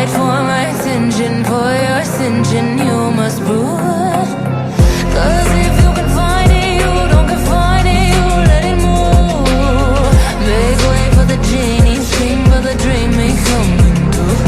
Fight for my attention, for your ascension, you must prove. 'Cause if you can find it, you don't confine it, you let it move. Make way for the genie, scream for the dream, may coming through.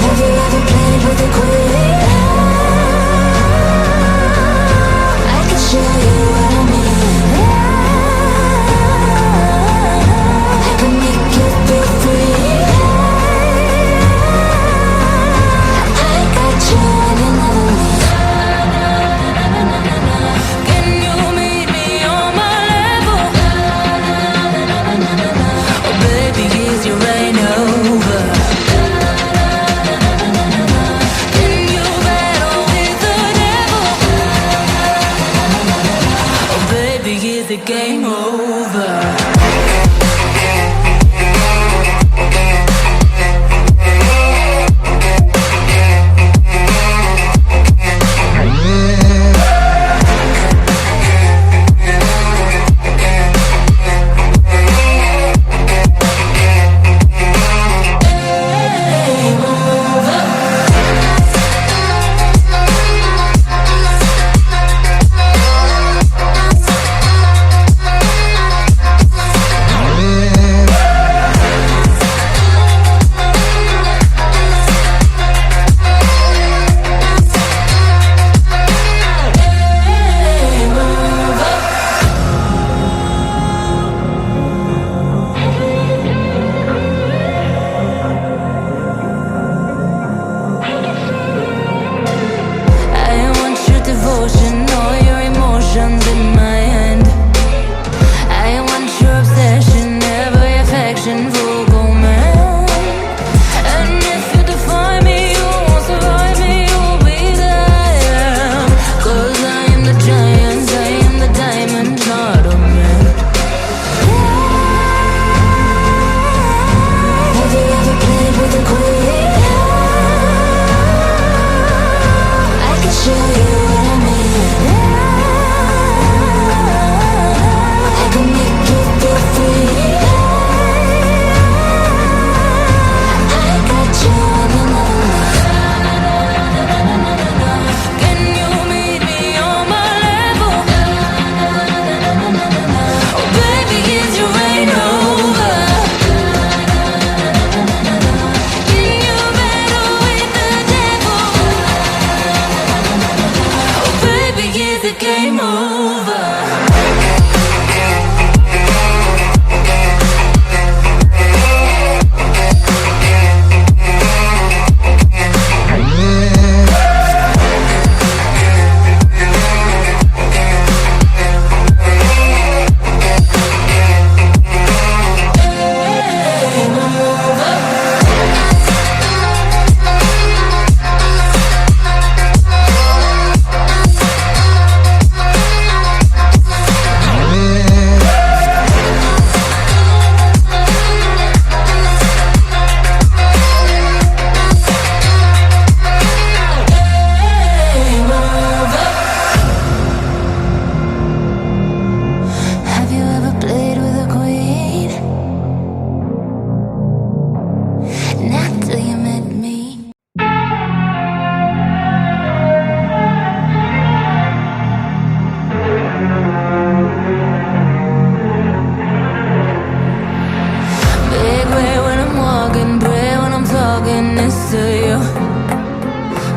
Have you ever played with a queen? I can show you what I mean. I can make you feel free. I got you and another me. Can you meet me on my level? Oh baby, is your rain over? Can you battle with the devil? Oh baby, is the game over?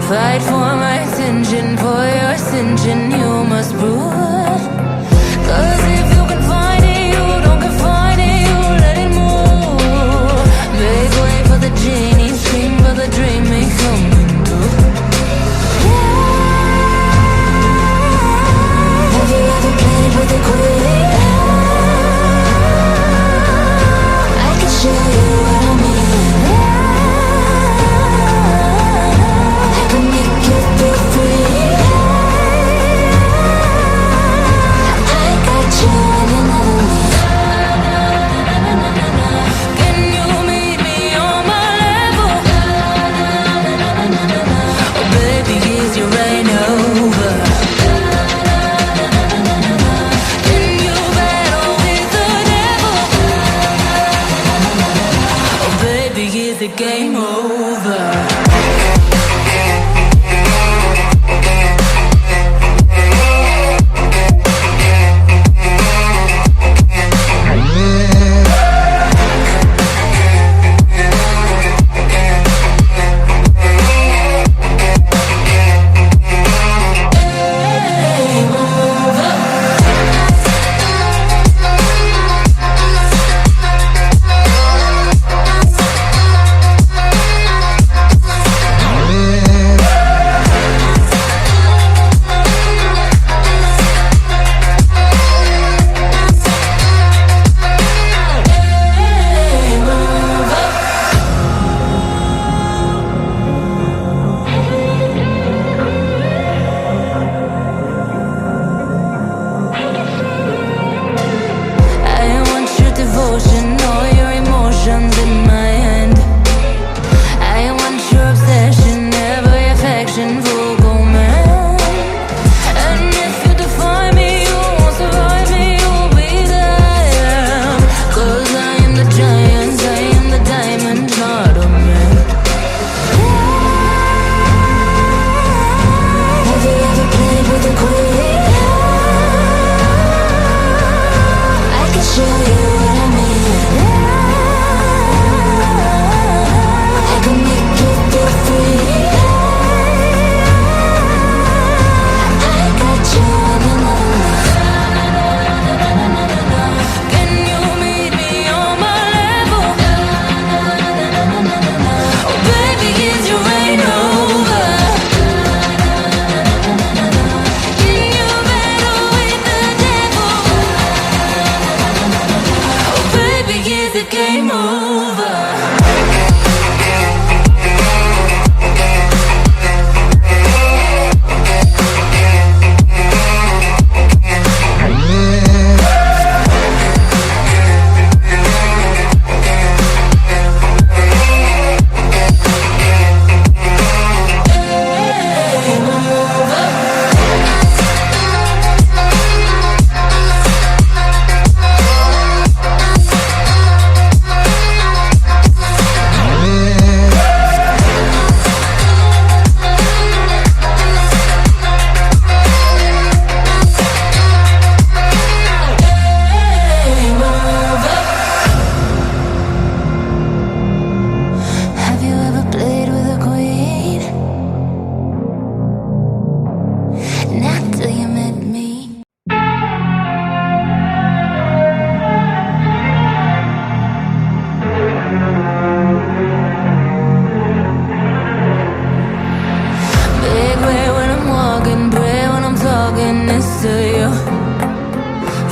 Fight for my attention, for your ascension, you must prove. 'Cause if you can find it, you don't confine it, you let it move. Make way for the genie, scream for the dream, may coming through. Have you ever played with a queen? I can show you what I mean. I can make you feel free. the game over.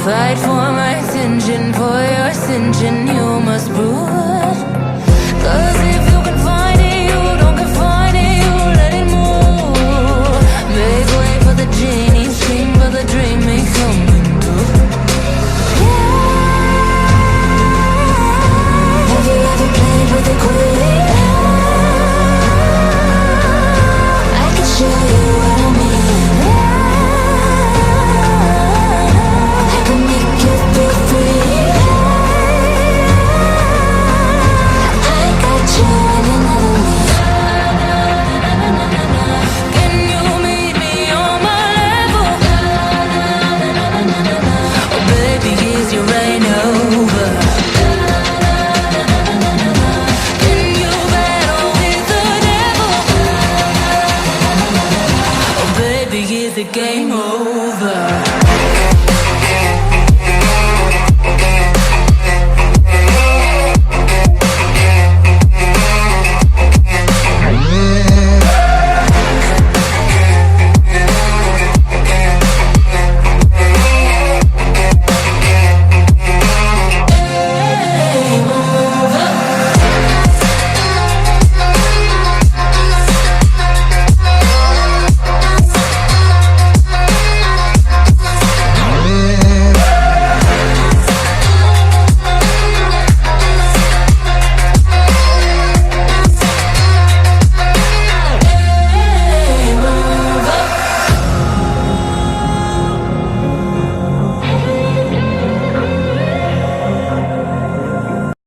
Fight for my attention, for your ascension, you must prove